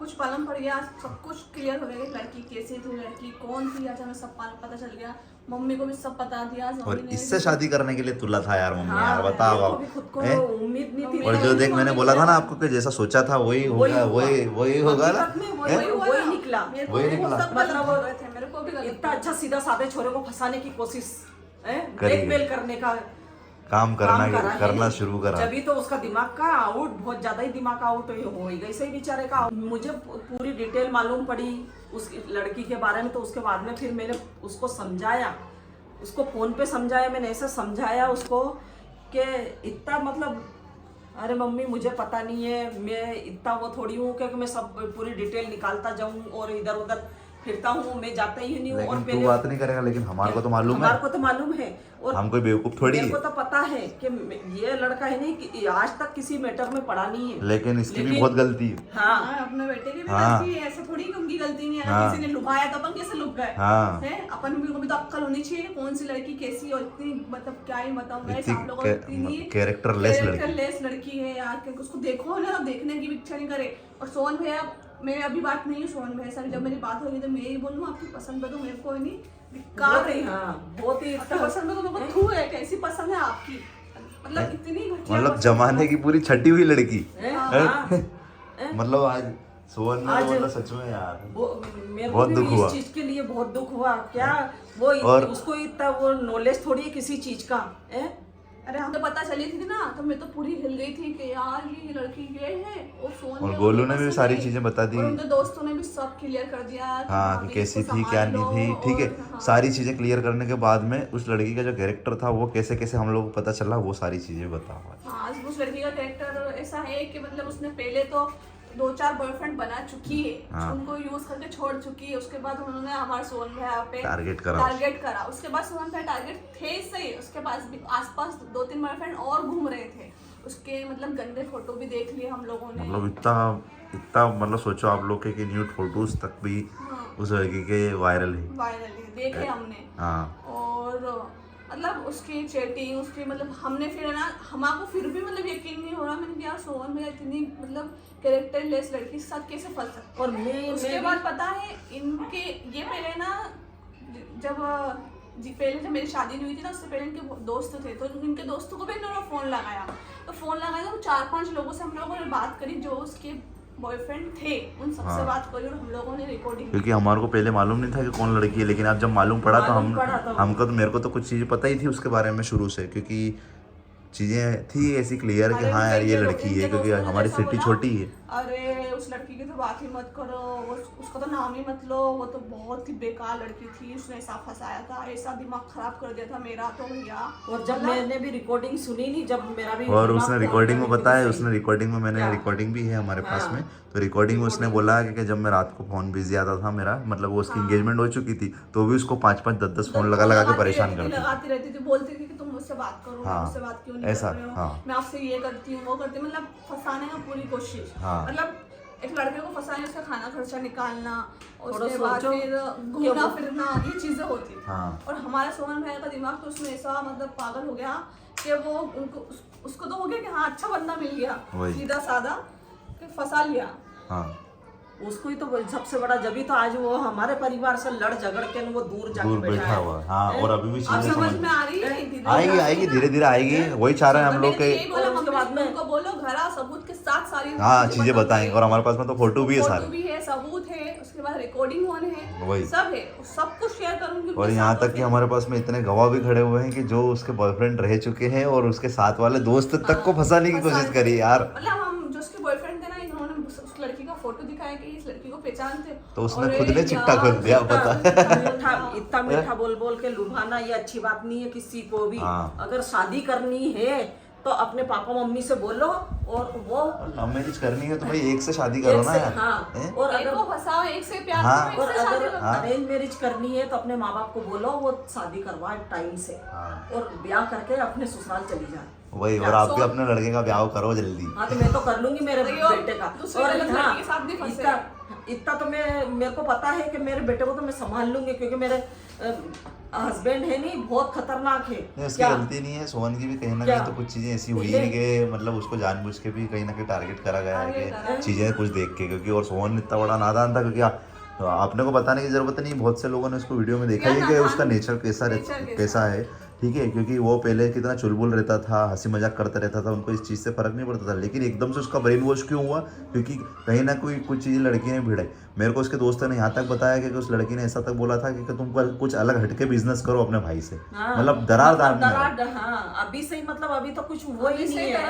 कुछ मालूम पड़ गया, सब कुछ क्लियर हो गया, लड़की कैसी थी, लड़की कौन थी, आज हमें सब पता चल गया। मम्मी को भी सब बता दिया। और इससे शादी करने के लिए तुला था यार मम्मी। यार बताओ उम्मीद नहीं थी। और जो देख मैंने बोला था ना आपको कि जैसा सोचा था वही होगा, वही होगा ना, वही निकला। वही निकला। मतलब मेरे को भी इतना अच्छा सीधा साधे छोरे को फंसाने की कोशिश, ब्लैकमेल करने का काम करना शुरू करा। जब तो उसका दिमाग का आउट, बहुत ज्यादा ही दिमाग आउट हो ही गई सही बेचारे का। मुझे पूरी डिटेल मालूम पड़ी उस लड़की के बारे में, तो उसके बाद में फिर मैंने उसको समझाया, उसको फोन पे समझाया, मैंने ऐसा समझाया उसको कि इतना मतलब अरे मम्मी मुझे पता नहीं है, मैं इतना वो थोड़ी हूँ कि मैं सब पूरी डिटेल निकालता जाऊँ और इधर उधर फिरता हूँ, मैं जाता ही नहीं हूँ। और तू बात नहीं करेगा, लेकिन हमारे को तो मालूम है, हमारे को तो मालूम है और हम कोई बेवकूफ थोड़ी मेरे को तो पता है कि ये लड़का है नहीं कि आज तक किसी मैटर में पड़ा नहीं है, लेकिन इसकी भी बहुत गलती है। हाँ अपने बेटे की भी गलती है, ऐसा थोड़ी कि उनकी गलती नहीं है। किसी ने लुभाया तो अपन कैसे लुभ गए हैं? अपन को भी तो अक्ल होनी चाहिए, कौन सी लड़की कैसी और इतनी मतलब क्या ही बताऊं गाइस आप लोगों को, इतनी कैरेक्टरलेस लड़की है यार, उसको देखो ना, देखने की भी इच्छा नहीं करे। और सोहन भैया, मैं अभी बात नहीं है सोहन भैया से, जब मेरी बात होगी तो मैं ही बोलूँ आपकी पसंद पे तो मेरे को नहीं बहुत ही, हाँ बहुत ही पसंद है तो मेरे को थू है, कैसी पसंद है आपकी, मतलब इतनी मतलब जमाने की पूरी छठी हुई लड़की। हाँ। मतलब आज सोहन ने बोला सच में यार मेरे बहुत को दुख भी हुआ। इस चीज के लिए बहुत दुख हुआ। क्या वो उसको इतना वो नॉलेज थोड़ी है किसी चीज का है? अरे हमें पता चली थी ना तो मैं तो पूरी हिल गई थी कि यार ये लड़की ये है। और गोलू ने भी सारी चीजें बता दी, उनके दोस्तों ने भी सब क्लियर कर दिया हाँ कि कैसी थी क्या नहीं थी, ठीक है। सारी चीजें क्लियर करने के बाद में उस लड़की का जो कैरेक्टर था वो कैसे कैसे हम लोग को पता चला, वो सारी चीजें बताओ। हाँ, उस लड़की का कैरेक्टर ऐसा है कि मतलब उसने पहले तो 2-4 बॉयफ्रेंड बना चुकी है, हाँ। उनको यूज करके छोड़ चुकी है। उसके बाद उन्होंने हमारे सोहन भैया पे टारगेट करा। उसके बाद सोहन भैया टारगेट थे सही, उसके पास भी आसपास 2-3 बॉयफ्रेंड और घूम रहे थे। उसके मतलब गंदे फोटो भी देख लिए हम लोगों ने। मतलब इतना मतलब सोचो आप लोग के न्यूड फोटोज तक भी उस लड़की के वायरल है देखे हमने। हाँ। और मतलब उसकी चैटिंग, उसकी मतलब हमने फिर ना हमारे फिर भी मतलब यकीन नहीं हो रहा। मैंने कहा सोहन भैया इतनी मतलब कैरेक्टरलेस लड़की साथ कैसे फंस सकती। और मैं उसके बाद पता है इनके ये पहले ना जब पहले जब मेरी शादी नहीं हुई थी ना, उससे पहले इनके दोस्त थे, तो इनके दोस्तों को भी इन्होंने फोन लगाया। तो 4-5 लोगों से हम लोगों ने बात करी जो उसके बॉयफ्रेंड थे, उन सबसे बात करी और हम लोगों ने रिकॉर्डिंग, क्योंकि हमारे को पहले मालूम नहीं था कि कौन लड़की है, लेकिन अब जब मालूम पड़ा तो हमको तो मेरे को तो कुछ चीजें पता ही थी उसके बारे में शुरू से, क्योंकि चीजें थी ऐसी क्लियर कि हाँ यार ये लड़की है, क्योंकि हमारी सिटी छोटी है। अरे उस लड़की की तो बात ही मत करो, उसका तो नाम ही मत लो, वो तो बहुत ही बेकार लड़की थी। उसने ऐसा फंसाया था, ऐसा दिमाग खराब कर दिया था मेरा तो भैया। और जब मैंने भी रिकॉर्डिंग सुनी नहीं, जब मेरा भी और उसने रिकॉर्डिंग में बताया, उसने रिकॉर्डिंग में, मैंने रिकॉर्डिंग भी है हमारे पास में, तो रिकॉर्डिंग में उसने बोला कि जब मैं रात को फोन बिजी आता था मेरा, मतलब वो उसकी एंगेजमेंट हो चुकी थी, तो भी उसको 5-5 10-10 फोन लगा के परेशान लगाती रहती थी, बोलती थी कि तुम मुझसे बात करो, मुझसे बात क्यों नहीं कर रहे हो, मैं आपसे ये करती हूँ वो करती हूँ, मतलब फंसाने का पूरी कोशिश। मतलब एक लड़के को फंसाने, उसका खाना खर्चा निकालना, उसके बाद फिर घूमना फिरना, ये चीजें होती। और हमारा सोहन भैया का दिमाग तो उसमें ऐसा मतलब पागल हो गया कि वो उसको तो हो गया कि हाँ अच्छा बंदा मिल गया, सीधा साधा कि फंसा लिया। उसको ही तो सबसे बड़ा, जब ही तो आज वो हमारे परिवार से लड़ झगड़ के वो दूर जाके बैठा हुआ। हाँ, और अभी भी चीजें समझ में आ रही है, आएगी धीरे धीरे आएगी। वही चाह रहे हैं हम लोग के, उसके बाद में उनको बोलो घर आ, सबूत के साथ सारी चीजें बताएंगे। और हमारे पास में तो फोटो भी है, सारे सबूत है, उसके बाद रिकॉर्डिंग ऑन है, वही सब है, सब कुछ शेयर करूंगी। और यहाँ तक कि हमारे पास में इतने गवाह भी खड़े हुए हैं कि जो उसके बॉयफ्रेंड रह चुके हैं और उसके साथ वाले दोस्त तक को फंसाने की कोशिश करी यार। मतलब हम जो उसके बॉयफ्रेंड थे ना, इन्होंने उस लड़की का फोटो दिखाया कि इस लड़की को पहचानते, तो उसने खुद ने चिट्टा कर दिया। पता इतना मीठा बोल बोल के लुभाना ये अच्छी बात नहीं है किसी को भी। अगर शादी करनी है तो अपने पापा मम्मी से बोलो, और वो लव मैरिज करनी है तो भाई एक से शादी करो ना यार। और अगर फंसाओ एक से प्यार, और अगर अरेंज मैरिज करनी है तो अपने माँ बाप को बोलो वो शादी करवाए टाइम से, और ब्याह करके अपने ससुराल चली जाए। वही, और आप भी अपने लड़के का ब्याह करो जल्दी। हाँ तो मैं तो कर लूंगी मेरे बेटे का। और इतना तो मेरे को पता है कि मेरे बेटे को तो मैं संभाल लूंगी, क्योंकि मेरे हस्बैंड है नहीं, बहुत खतरनाक है। नहीं, उसकी गलती नहीं है, सोहन की भी कहीं ना कहीं तो कुछ चीजें ऐसी हुई है कि मतलब उसको जानबूझ के भी कहीं ना कहीं टारगेट करा गया है कि चीजें कुछ देख के, क्योंकि और सोहन इतना बड़ा नादान था, क्योंकि तो आपने को बताने की जरूरत नहीं, बहुत से लोगों ने उसको वीडियो में देखा है कि उसका नेचर कैसा है, ठीक है, क्योंकि वो पहले कितना चुलबुल रहता था, हंसी मजाक करता रहता था, उनको इस चीज़ से फर्क नहीं पड़ता था, लेकिन एकदम से उसका ब्रेन वॉश क्यों हुआ? क्योंकि कहीं ना कोई कुछ चीज़ें लड़की ने भिड़ाई। मेरे को उसके दोस्तों ने यहाँ तक बताया कि उस लड़की ने ऐसा तक बोला था कि तुम कुछ अलग हटके बिजनेस करो अपने भाई से, मतलब दरार डालनी। हाँ, अभी से ही मतलब अभी तो कुछ हुआ ही नहीं है,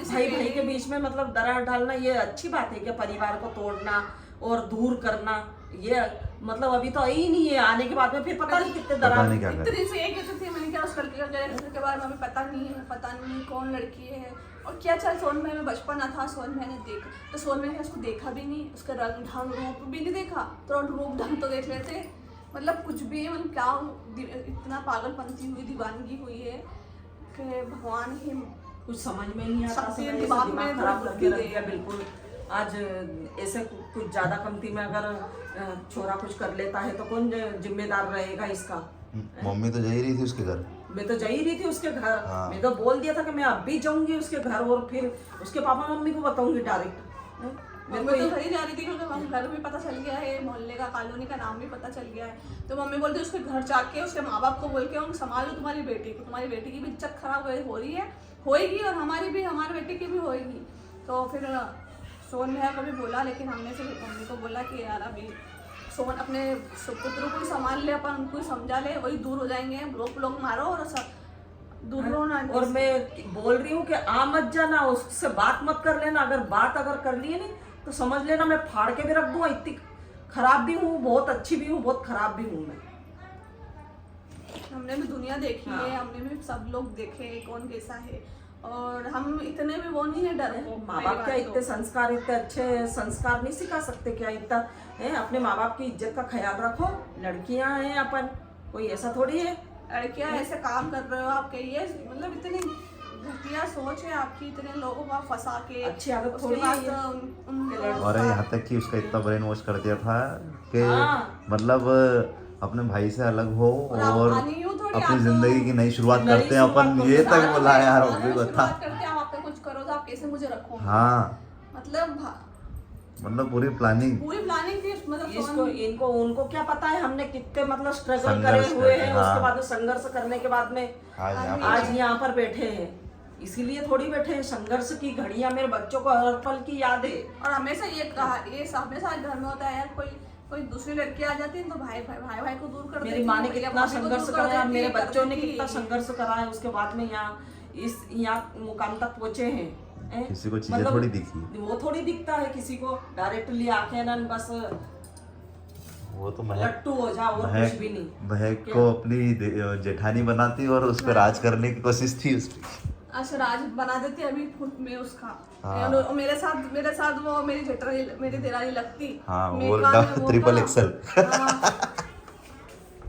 भाई भाई के बीच में मतलब दरार डालना ये अच्छी बात है क्या? परिवार को तोड़ना और दूर करना, ये मतलब अभी तो ही नहीं है, आने के बाद में फिर पता नहीं कितने दरार। इतनी से एक थी, मैंने क्या उस लड़की का कैरेक्टर के बारे में हमें पता नहीं कौन लड़की है और क्या। चल सोन भाई में बचपन था, सोन भाई ने देखा तो सोन भाई ने उसको देखा भी नहीं, उसका रंग ढंग रूप भी नहीं देखा, तो रूप ढंग तो देख लेते, मतलब कुछ भी, मतलब क्या इतना पागलपंती हुई, दीवानगी हुई है कि भगवान ही कुछ समझ में नहीं आता, दिमाग में खराब करके रख दिया बिल्कुल। आज ऐसे कुछ ज्यादा कमती में अगर छोरा कुछ कर लेता है तो कौन जिम्मेदार रहेगा इसका? मम्मी तो जा ही रही थी उसके घर, मैं तो जा ही रही थी उसके घर। मैं तो बोल दिया था कि मैं अब भी जाऊंगी उसके घर और फिर उसके पापा मम्मी को बताऊंगी डायरेक्ट। मैं तो घर ही जा रही थी क्योंकि हम घर भी पता चल गया है, मोहल्ले का कॉलोनी का नाम भी पता चल गया है, तो मम्मी बोलती उसके घर जाके उसके माँ बाप को बोल के संभालो तुम्हारी बेटी को, तुम्हारी बेटी की भी इज्जत खराब हो रही है, होएगी और हमारी भी, हमारे बेटे की भी होएगी। तो फिर सोन भैया को भी बोला, लेकिन हमने फिर मम्मी को बोला कि यार अभी सोन अपने पुत्र को ही संभाल ले, अपन उनको ही समझा ले, वही दूर हो जाएंगे, लोग मारो और सब दूर रहो ना। और मैं बोल रही हूँ कि आ मत जाना, उससे बात मत कर लेना, अगर कर लिए नहीं तो समझ लेना मैं फाड़ के भी रख दूंगा। इतनी खराब भी हूँ, बहुत अच्छी भी हूँ, बहुत खराब भी हूँ मैं। हमने भी दुनिया देखी है, हमने भी सब लोग देखे कौन कैसा है, और हम इतने भी वो नहीं है डर। माँ बाप क्या इतने संस्कार, इतने अच्छे संस्कार नहीं सिखा सकते क्या? इतना है, अपने माँ बाप की इज्जत का ख्याल रखो। लड़कियां हैं अपन, कोई ऐसा थोड़ी है लड़कियां ऐसे काम कर रहे हो आप, कहिए मतलब इतनी घटिया सोच है आपकी, इतने लोगों को फंसा के। अच्छी आदत थोड़ी है। और यहाँ तक कि उसका इतना ब्रेन वॉश कर दिया था कि मतलब अपने भाई से अलग हो और अपनी जिंदगी की नई शुरुआत करते हैं अपन, ये तक बोला यार। वो भी बता आप कुछ करो तो आप कैसे मुझे रखो। हाँ, मतलब पूरी प्लानिंग थी, मतलब इनको उनको क्या पता है हमने कितने मतलब स्ट्रगल करे हुए हैं। उसके बाद संघर्ष करने के बाद में आज यहाँ पर बैठे हैं, इसीलिए थोड़ी बैठे हैं। संघर्ष की घड़ियां मेरे बच्चों को हर पल की याद है। और हमेशा ये कहा, ये हमेशा घर में होता है यार, कोई दूसरी लड़की आ जाती है तो भाई को दूर कर देती है। मेरी माँ ने कितना संघर्ष करा है, मेरे बच्चों ने कितना संघर्ष करा है, उसके बाद में यहाँ मुकाम तक पहुंचे हैं। किसी को चीजें थोड़ी दिखी, वो थोड़ी दिखता है किसी को, डायरेक्टली आंखें ना बस वो तो लट्टू हो जाओ और कुछ भी नहीं। महक को अपनी जेठानी बनाती और उस पर राज करने की कोशिश थी उसकी। अच्छा, राज बना देती अभी खुद में उसका। मेरे साथ वो मेरी जेठानी, मेरी देरानी लगती। हाँ, वो ट्रिपल एक्सल।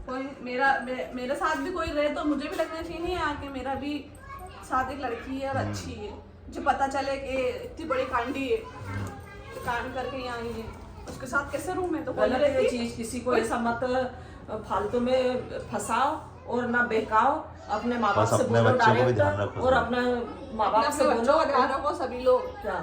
कोई मेरे साथ भी कोई रहे तो मुझे भी लगना चाहिए नहीं आके मेरा भी साथ एक लड़की है और अच्छी है, जो पता चले कि इतनी बड़ी कांडी है, कांड करके यहाँ आई है, उसके साथ कैसे रूम में तो गलत है ये चीज। किसी को ऐसा मत फालतू में फंसाओ और ना बहकाओ। अपने माँ बाप से बोलो डायरेक्ट, और अपने माँ बाप से बोलो, ध्यान रखो सभी लोग। क्या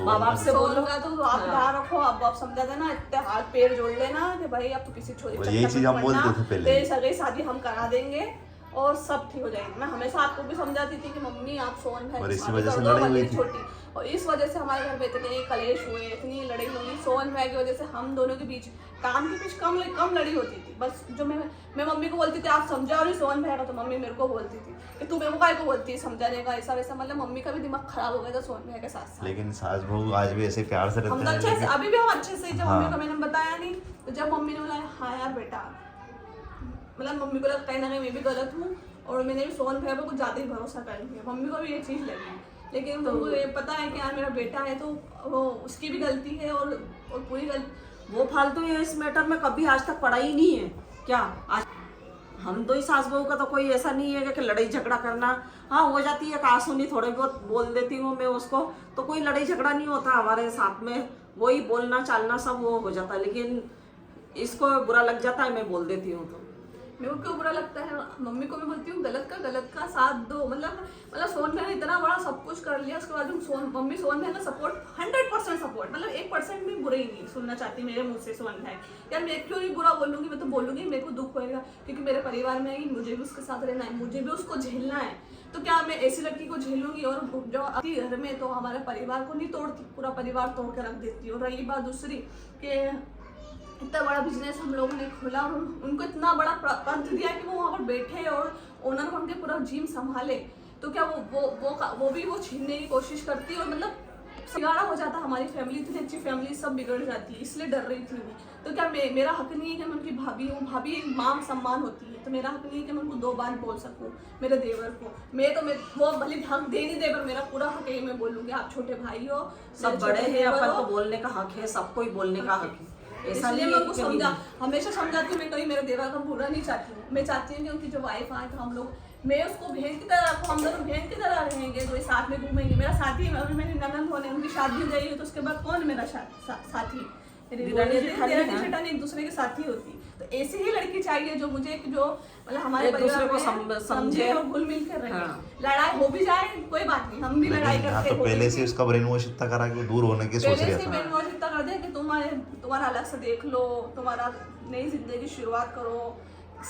माँ बाप से बोलो तो आप ध्यान रखो, आप समझा देना, इतने हाथ पैर जोड़ लेना कि भाई अब तो किसी छोरी ये चीज हम बोलते थे पहले, सगाई शादी हम करा देंगे और सब ठीक हो जाएगी। मैं हमेशा आपको भी समझाती थी कि मम्मी आप सोन भाई और इसी वजह से लड़ाई हुई थी छोटी, और इस वजह से हमारे घर में इतने कलेश हुए, इतनी लड़ाई हुई सोन भाई की वजह से। हम दोनों के बीच काम के बीच कम लड़ी होती थी। बस जो मैं मम्मी को बोलती थी आप समझाओ नहीं सोन भाई का, तो मम्मी मेरे को बोलती थी कि तू मेरे को काय को बोलती है समझाने का, ऐसा वैसा। मतलब मम्मी का भी दिमाग खराब हो गया था सोन भाई के साथ। लेकिन सास बहू आज भी ऐसे प्यार से रहते हैं, अच्छे से अभी भी हम अच्छे से। जब मम्मी को मैंने बताया नहीं, तो जब मम्मी ने बोला हाँ यार बेटा, मतलब मम्मी को लगा कहीं ना कहीं मैं भी गलत हूँ और मैंने भी सोन भाई पर कुछ ज़्यादा ही भरोसा कर लिया। मम्मी को भी ये चीज़ लगी, लेकिन तो ये पता है कि यार मेरा बेटा है तो वो उसकी भी गलती है और पूरी गलती वो फालतू है। इस मैटर में कभी आज तक पढ़ा ही नहीं है क्या? आज हम दो ही सास बहू का तो कोई ऐसा नहीं है कि लड़ाई झगड़ा करना। हाँ हो जाती है, कासुनी थोड़े बहुत बोल देती हूँ मैं उसको, तो कोई लड़ाई झगड़ा नहीं होता हमारे साथ में। वही बोलना चालना सब वो हो जाता है, लेकिन इसको बुरा लग जाता है, मैं बोल देती हूँ। तो मेरे को क्यों बुरा लगता है, मम्मी को मैं बोलती हूँ गलत का साथ दो। मतलब सोन बहन ने इतना बड़ा सब कुछ कर लिया, उसके बाद मम्मी सोन बहन का सपोर्ट 100% सपोर्ट, मतलब 1% भी बुरा ही नहीं सुनना चाहती मेरे मुंह से सोन बहन। यार मैं क्यों नहीं बुरा बोलूंगी, मैं तो बोलूंगी, मेरे को दुख होएगा क्योंकि मेरे परिवार में है, मुझे भी उसके साथ रहना है, मुझे भी उसको झेलना है। तो क्या मैं ऐसी लड़की को झेलूंगी और जो आती घर में तो हमारे परिवार को नहीं तोड़ती, पूरा परिवार तोड़ के रख देती है। और रही बात दूसरी कि इतना बड़ा बिजनेस हम लोगों ने खोला और उनको इतना बड़ा पंच दिया कि वो वहाँ पर बैठे और ओनर बन के पूरा जिम संभाले, तो क्या वो भी वो छीनने की कोशिश करती है और मतलब बिगाड़ा हो जाता। हमारी फैमिली इतनी अच्छी फैमिली सब बिगड़ जाती है, इसलिए डर रही थी वो। तो क्या मेरा हक नहीं है कि मैं उनकी भाभी हूँ, भाभी एक माँ सम्मान होती है, तो मेरा हक नहीं है कि मैं उनको 2 बार बोल सकूँ मेरे देवर को। मैं वो भले हक दे नहीं दे, पर मेरा पूरा हक है, मैं बोलूँगी आप छोटे भाई हो, सब बड़े हैं, अपन तो बोलने का हक है, सबको ही बोलने का हक है। इसलिए मैं उनको हमेशा समझाती हूँ, मैं कहीं मेरे देवर का बुरा नहीं चाहती हूँ। मैं चाहती हूँ कि उनकी जो वाइफ आए तो हम लोग, मैं उसको बहन की तरह रखूँ, हम दोनों बहन की तरह रहेंगे, तो साथ में घूमेंगे। मेरा साथी है, मेरी ननद होने उनकी शादी हो जाएगी तो उसके बाद कौन मेरा साथी, मेरी एक दूसरे के साथी होती। तो ऐसी ही लड़की चाहिए जो मुझे जो मतलब हमारे परिवार को समझे और घुल मिल कर रहे। लड़ाई हो भी जाए कोई बात नहीं, हम भी लड़ाई करते हैं। तो पहले से उसका ब्रेन वॉश इतना करा कि दूर होने की सोच रहा था। पहले से ब्रेन वॉश इतना कर दे कि तुम्हारा अलग से देख लो, तुम्हारा नई जिंदगी शुरुआत करो,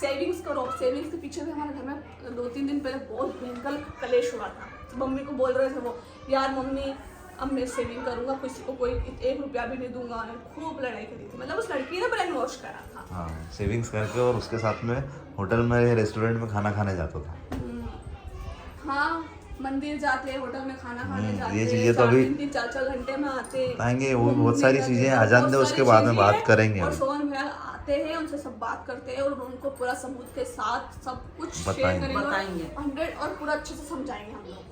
सेविंग्स करो। सेविंग्स के पीछे भी हमारे घर में 2-3 दिन पहले बहुत भयंकर कलेश हुआ था। मम्मी को बोल रहे थे वो, यार मम्मी अब मैं सेविंग करूंगा, किसी को कोई 1 रुपया भी नहीं दूंगा। खूब लड़ाई करी थी, मतलब उस लड़की ने ब्रेन वॉश करा था। हाँ, सेविंग्स करके और उसके साथ में होटल में रेस्टोरेंट में खाना खाने जाता था। हाँ, मंदिर जाते, होटल में खाना खाने जाते, ये चीजें तो अभी 3-4 घंटे में आते आएंगे। वो बहुत सारी चीजें आजान दे, उसके बाद में बात करेंगे। और सोन भैया आते हैं, उनसे सब बात करते हैं और उनको पूरा सबूत के साथ सब कुछ शेयर करेंगे, 100 और पूरा अच्छे से समझाएंगे हम लोग।